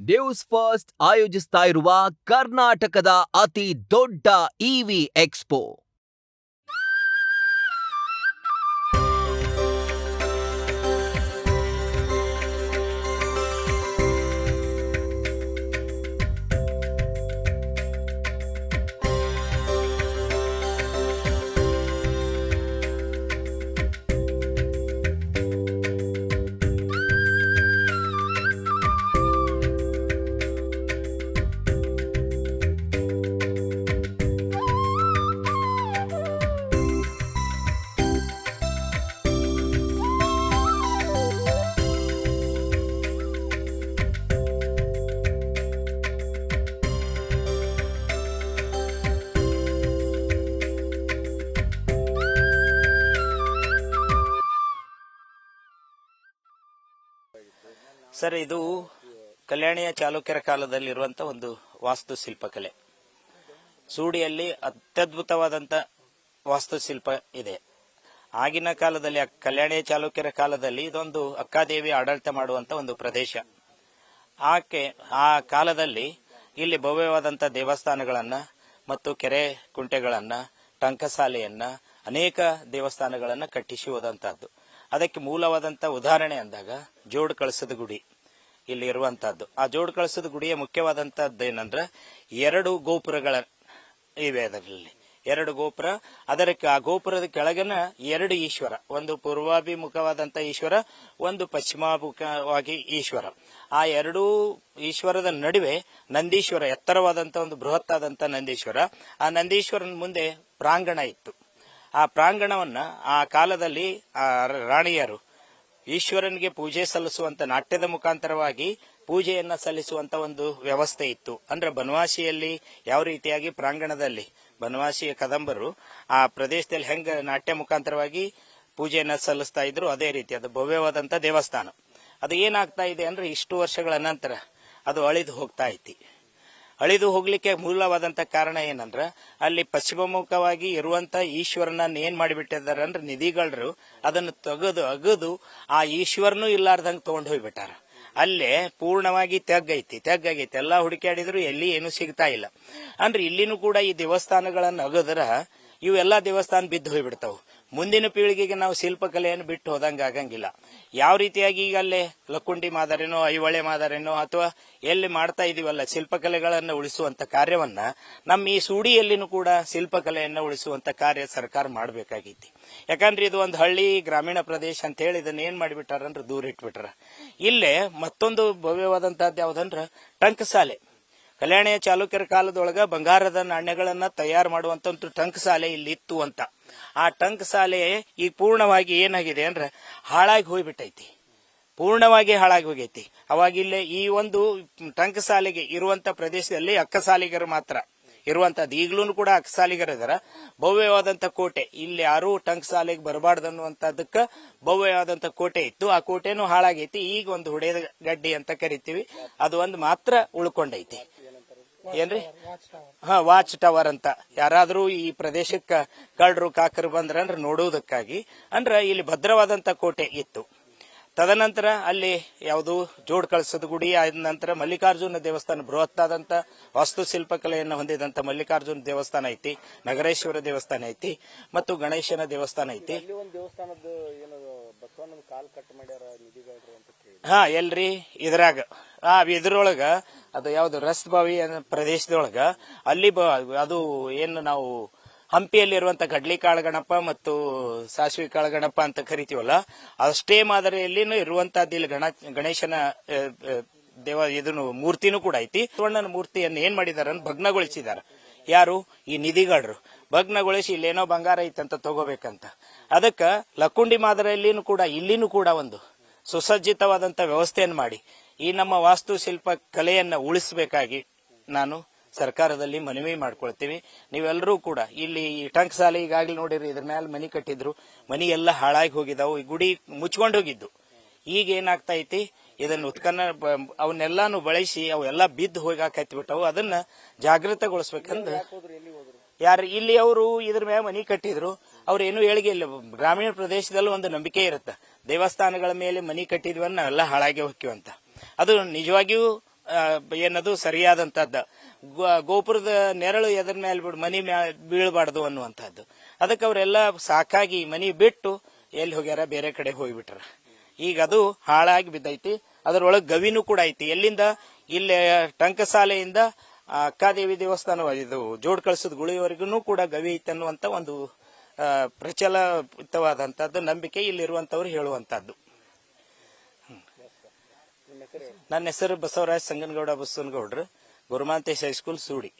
News first ಆಯೋಜಿಸ್ತಾ ಇರುವ ಕರ್ನಾಟಕದ ಅತಿ ದೊಡ್ಡ ಇವಿ ಎಕ್ಸ್ಪೋ ಸರ್, ಇದು ಕಲ್ಯಾಣಿಯ ಚಾಲುಕ್ಯರ ಕಾಲದಲ್ಲಿರುವಂತ ಒಂದು ವಾಸ್ತುಶಿಲ್ಪಕಲೆ. ಸೂಡಿಯಲ್ಲಿ ಅತ್ಯದ್ಭುತವಾದಂತ ವಾಸ್ತುಶಿಲ್ಪ ಇದೆ. ಆಗಿನ ಕಾಲದಲ್ಲಿ ಕಲ್ಯಾಣಿಯ ಚಾಲುಕ್ಯರ ಕಾಲದಲ್ಲಿ ಇದೊಂದು ಅಕ್ಕಾದೇವಿ ಆಡಳಿತ ಮಾಡುವಂತ ಒಂದು ಪ್ರದೇಶ. ಆ ಕಾಲದಲ್ಲಿ ಇಲ್ಲಿ ಭವ್ಯವಾದಂತ ದೇವಸ್ಥಾನಗಳನ್ನ ಮತ್ತು ಕೆರೆ ಕುಂಟೆಗಳನ್ನ, ಟಂಕಸಾಲೆಯನ್ನ, ಅನೇಕ ದೇವಸ್ಥಾನಗಳನ್ನ ಕಟ್ಟಿಸಿ ಹೋದಂತಹದ್ದು. ಅದಕ್ಕೆ ಮೂಲವಾದಂತ ಉದಾಹರಣೆ ಅಂದಾಗ ಜೋಡ್ ಕಳಸದ ಗುಡಿ ಇಲ್ಲಿ ಇರುವಂತಹದ್ದು. ಆ ಜೋಡ್ ಕಳಸದ ಗುಡಿಯ ಮುಖ್ಯವಾದಂತಹದ್ದು ಏನಂದ್ರೆ 2 ಗೋಪುರಗಳ ಇವೆ. ಅದರಲ್ಲಿ 2 ಗೋಪುರ. ಆ ಗೋಪುರದ ಕೆಳಗನ 2 ಈಶ್ವರ, ಒಂದು ಪೂರ್ವಾಭಿಮುಖವಾದಂತ ಈಶ್ವರ, ಒಂದು ಪಶ್ಚಿಮಾಭಿಮುಖವಾಗಿ ಈಶ್ವರ. ಆ 2 ಈಶ್ವರದ ನಡುವೆ ನಂದೀಶ್ವರ, ಎತ್ತರವಾದಂತ ಒಂದು ಬೃಹತ್ ಆದಂತ ನಂದೀಶ್ವರ. ಆ ನಂದೀಶ್ವರನ ಮುಂದೆ ಪ್ರಾಂಗಣ ಇತ್ತು. ಆ ಪ್ರಾಂಗಣವನ್ನ ಆ ಕಾಲದಲ್ಲಿ ರಾಣಿಯರು ಈಶ್ವರನಿಗೆ ಪೂಜೆ ಸಲ್ಲಿಸುವಂತ, ನಾಟ್ಯದ ಮುಖಾಂತರವಾಗಿ ಪೂಜೆಯನ್ನ ಸಲ್ಲಿಸುವಂತ ಒಂದು ವ್ಯವಸ್ಥೆ ಇತ್ತು. ಅಂದ್ರೆ ಬನವಾಸಿಯಲ್ಲಿ ಯಾವ ರೀತಿಯಾಗಿ ಪ್ರಾಂಗಣದಲ್ಲಿ ಬನವಾಸಿಯ ಕದಂಬರು ಆ ಪ್ರದೇಶದಲ್ಲಿ ಹೆಂಗ ನಾಟ್ಯ ಮುಖಾಂತರವಾಗಿ ಪೂಜೆಯನ್ನ ಸಲ್ಲಿಸ್ತಾ ಇದ್ರು, ಅದೇ ರೀತಿ ಅದು ಭವ್ಯವಾದಂತ ದೇವಸ್ಥಾನ. ಅದು ಏನಾಗ್ತಾ ಇದೆ ಅಂದ್ರೆ ಇಷ್ಟು ವರ್ಷಗಳ ನಂತರ ಅದು ಅಳಿದು ಹೋಗ್ತಾ ಐತಿ. ಅಳಿದು ಹೋಗ್ಲಿಕ್ಕೆ ಮೂಲವಾದಂತ ಕಾರಣ ಏನಂದ್ರ ಅಲ್ಲಿ ಪಶ್ಚಿಮಮುಖವಾಗಿ ಇರುವಂತ ಈಶ್ವರನ ಏನ್ ಮಾಡಿಬಿಟ್ಟಿದ್ದಾರೆ ಅಂದ್ರೆ ನಿಧಿಗಳರು ಅದನ್ನು ಅಗದು ಆ ಈಶ್ವರನು ಇಲ್ಲಾರ್ದಂಗ್ ತಗೊಂಡ್ ಹೋಗ್ಬಿಟ್ಟಾರ. ಅಲ್ಲೇ ಪೂರ್ಣವಾಗಿ ತೆಗ್ಗೈತಿ. ಎಲ್ಲಾ ಹುಡುಕಾಡಿದ್ರು ಎಲ್ಲಿ ಏನು ಸಿಗ್ತಾ ಇಲ್ಲ. ಅಂದ್ರೆ ಇಲ್ಲಿನೂ ಕೂಡ ಈ ದೇವಸ್ಥಾನಗಳನ್ನ ಅಗದ್ರ ಇವೆಲ್ಲಾ ದೇವಸ್ಥಾನ ಬಿದ್ದು ಹೋಗ್ಬಿಡ್ತಾವ. ಮುಂದಿನ ಪೀಳಿಗೆಗೆ ನಾವು ಶಿಲ್ಪಕಲೆಯನ್ನು ಬಿಟ್ಟು ಹೋದಂಗ ಆಗಂಗಿಲ್ಲ. ಯಾವ ರೀತಿಯಾಗಿ ಈಗ ಅಲ್ಲೇ ಲಕ್ಕುಂಡಿ ಮಾದರಿನೋ, ಐಹೊಳೆ ಮಾದರಿನೋ ಅಥವಾ ಎಲ್ಲಿ ಮಾಡ್ತಾ ಇದೀವಲ್ಲ ಶಿಲ್ಪಕಲೆಗಳನ್ನ ಉಳಿಸುವಂತ ಕಾರ್ಯವನ್ನ, ನಮ್ಮ ಈ ಸೂಡಿಯಲ್ಲಿನೂ ಕೂಡ ಶಿಲ್ಪಕಲೆಯನ್ನ ಉಳಿಸುವಂತ ಕಾರ್ಯ ಸರ್ಕಾರ ಮಾಡಬೇಕಾಗೈತಿ. ಯಾಕಂದ್ರೆ ಇದು ಒಂದು ಹಳ್ಳಿ ಗ್ರಾಮೀಣ ಪ್ರದೇಶ ಅಂತ ಹೇಳಿ ಇದನ್ನ ಏನ್ ಮಾಡಿಬಿಟ್ಟಾರಂದ್ರೆ ದೂರ ಇಟ್ಬಿಟ್ರ. ಇಲ್ಲೇ ಮತ್ತೊಂದು ಭವ್ಯವಾದಂತಹದ್ದು ಯಾವ್ದಂದ್ರ ಟಂಕಸಾಲೆ. ಕಲ್ಯಾಣಿಯ ಚಾಲುಕ್ಯರ ಕಾಲದೊಳಗ ಬಂಗಾರದ ನಾಣ್ಯಗಳನ್ನ ತಯಾರು ಮಾಡುವಂತ ಒಂದು ಟಂಕಸಾಲೆ ಇಲ್ಲಿ ಇತ್ತು ಅಂತ. ಆ ಟಂಕಸಾಲೆ ಈಗ ಪೂರ್ಣವಾಗಿ ಏನಾಗಿದೆ ಅಂದ್ರೆ ಹಾಳಾಗಿ ಹೋಗ್ಬಿಟ್ಟೈತಿ. ಪೂರ್ಣವಾಗಿ ಹಾಳಾಗಿ ಹೋಗೈತಿ. ಅವಾಗ ಇಲ್ಲೇ ಈ ಒಂದು ಟಂಕಸಾಲೆಗೆ ಇರುವಂತ ಪ್ರದೇಶದಲ್ಲಿ ಅಕ್ಕಸಾಲಿಗರು ಮಾತ್ರ ಇರುವಂತದ್ದು. ಈಗಲೂ ಕೂಡ ಅಕ್ಕಸಾಲಿಗರು ಇದಾರ. ಭವ್ಯವಾದಂತ ಕೋಟೆ, ಇಲ್ಲಿ ಯಾರು ಟಂಕಸಾಲೆಗೆ ಬರಬಾರ್ದು ಅನ್ನುವಂತದಕ್ಕ ಭವ್ಯವಾದಂತ ಕೋಟೆ ಇತ್ತು. ಆ ಕೋಟೆನೂ ಹಾಳಾಗೈತಿ. ಈಗ ಒಂದು ಹುಡೇದ ಗಡ್ಡಿ ಅಂತ ಕರಿತೀವಿ, ಅದು ಒಂದು ಮಾತ್ರ ಉಳ್ಕೊಂಡೈತಿ. ಏನ್ರಿ? ವಾಚ್ ಟವರ್ ಅಂತ. ಯಾರಾದ್ರೂ ಈ ಪ್ರದೇಶಕ್ಕ ಕಳ್ಳರು ಕಾಕರು ಬಂದ್ರಂದ್ರೆ ನೋಡುವುದಕ್ಕಾಗಿ ಅಂದ್ರೆ ಇಲ್ಲಿ ಭದ್ರವಾದಂತ ಕೋಟೆ ಇತ್ತು. ತದನಂತರ ಅಲ್ಲಿ ಯಾವುದು ಜೋಡ್ ಕಳಸದ ಗುಡಿ, ಆದ ನಂತರ ಮಲ್ಲಿಕಾರ್ಜುನ ದೇವಸ್ಥಾನ, ಬೃಹತ್ತಾದಂತ ವಾಸ್ತುಶಿಲ್ಪಕಲೆಯನ್ನು ಹೊಂದಿದಂತ ಮಲ್ಲಿಕಾರ್ಜುನ ದೇವಸ್ಥಾನ ಐತಿ, ನಗರೇಶ್ವರ ದೇವಸ್ಥಾನ ಐತಿ ಮತ್ತು ಗಣೇಶನ ದೇವಸ್ಥಾನ ಐತಿ. ಎಲ್ರಿ ಇದ್ರಾಗ ಇದ್ರೊಳಗ ಅದು ಯಾವ್ದು ರಸ್ಬಾವಿ ಪ್ರದೇಶದೊಳಗ ಅಲ್ಲಿ ಅದು ಏನು ನಾವು ಹಂಪಿಯಲ್ಲಿರುವಂತ ಕಡ್ಲಿ ಕಾಳು ಗಣಪ ಮತ್ತು ಸಾಸಿವೆ ಕಾಳು ಗಣಪ ಅಂತ ಕರಿತೀವಲ್ಲ, ಅಷ್ಟೇ ಮಾದರಿಯಲ್ಲಿ ಇರುವಂತಹದ್ದು ಇಲ್ಲಿ ಗಣೇಶನ ಇದನ್ನು ಮೂರ್ತಿನೂ ಕೂಡ ಐತಿ. ಸುವರ್ಣನ ಮೂರ್ತಿಯನ್ನು ಏನ್ ಮಾಡಿದಾರ ಭಗ್ನಗೊಳಿಸಿದಾರ. ಯಾರು? ಈ ನಿಧಿಗಳರು ಭಗ್ನಗೊಳಿಸಿ ಇಲ್ಲೇನೋ ಬಂಗಾರ ಐತಂತ ತಗೋಬೇಕಂತ. ಅದಕ್ಕ ಲಕ್ಕುಂಡಿ ಮಾದರಿಯಲ್ಲಿನೂ ಕೂಡ ಇಲ್ಲಿನೂ ಕೂಡ ಒಂದು ಸುಸಜ್ಜಿತವಾದಂತ ವ್ಯವಸ್ಥೆಯನ್ನು ಮಾಡಿ ಈ ನಮ್ಮ ವಾಸ್ತುಶಿಲ್ಪ ಕಲೆಯನ್ನ ಉಳಿಸಬೇಕಾಗಿ ನಾನು ಸರ್ಕಾರದಲ್ಲಿ ಮನವಿ ಮಾಡ್ಕೊಳ್ತೀವಿ. ನೀವೆಲ್ಲರೂ ಕೂಡ ಇಲ್ಲಿ ಈ ಟಂಕಸಾಲೆ ಈಗಾಗಲೇ ನೋಡಿರಿ, ಇದ್ರ ಮೇಲೆ ಮನಿ ಕಟ್ಟಿದ್ರು, ಮನಿ ಎಲ್ಲ ಹಾಳಾಗಿ ಹೋಗಿದಾವು, ಈ ಗುಡಿ ಮುಚ್ಕೊಂಡು ಹೋಗಿದ್ದು. ಈಗ ಏನಾಗ್ತಾ ಐತಿ, ಇದನ್ನ ಅವನ್ನೆಲ್ಲಾನು ಬಳಸಿ ಅವೆಲ್ಲ ಬಿದ್ದು ಹೋಗಾಕೈತಿ ಬಿಟ್ಟವು. ಅದನ್ನ ಜಾಗೃತಗೊಳಿಸ್ಬೇಕಂದ್ರೆ ಯಾರು ಇಲ್ಲಿ ಅವರು ಇದ್ರ ಮೇಲೆ ಮನಿ ಕಟ್ಟಿದ್ರು, ಅವ್ರು ಏನು ಹೇಳಿಗೆ ಇಲ್ಲ. ಗ್ರಾಮೀಣ ಪ್ರದೇಶದಲ್ಲೂ ಒಂದು ನಂಬಿಕೆ ಇರುತ್ತೆ, ದೇವಸ್ಥಾನಗಳ ಮೇಲೆ ಮನಿ ಕಟ್ಟಿದ್ವನ್ನ ಎಲ್ಲ ಹಾಳಾಗಿ ಹೋಗ್ತೀವಂತ. ಅದು ನಿಜವಾಗಿಯೂ ಏನದು ಸರಿಯಾದಂತಹದ್ದು. ಗೋಪುರದ ನೆರಳು ಎದ್ರ ಮೇಲೆ ಮನಿ ಬೀಳಬಾರ್ದು ಅನ್ನುವಂಥದ್ದು. ಅದಕ್ಕೆ ಅವರೆಲ್ಲ ಸಾಕಾಗಿ ಮನಿ ಬಿಟ್ಟು ಎಲ್ಲಿ ಹೋಗ್ಯಾರ, ಬೇರೆ ಕಡೆ ಹೋಗ್ಬಿಟ್ರ. ಈಗ ಅದು ಹಾಳಾಗಿ ಬಿದ್ದೈತಿ. ಅದರೊಳಗೆ ಗವಿನೂ ಕೂಡ ಐತಿ. ಎಲ್ಲಿಂದ? ಇಲ್ಲಿ ಟಂಕಸಾಲೆಯಿಂದ ಅಕ್ಕಾದೇವಿ ದೇವಸ್ಥಾನ, ಇದು ಜೋಡ್ ಕಳಿಸದ ಗುಳಿಯವರೆಗೂ ಕೂಡ ಗವಿ ಐತಿ ಅನ್ನುವಂತ ಒಂದು ಪ್ರಚಲಿತವಾದಂತದ್ದು ನಂಬಿಕೆ ಇಲ್ಲಿರುವಂತವ್ರು ಹೇಳುವಂತದ್ದು. ನನ್ನ ಹೆಸರು ಬಸವರಾಜ್ ಸಂಗನಗೌಡ ಬಸವನಗೌಡ್ರು, ಗುರುಮಾಂತೇಶ್ ಹೈಸ್ಕೂಲ್ ಸೂಡಿ.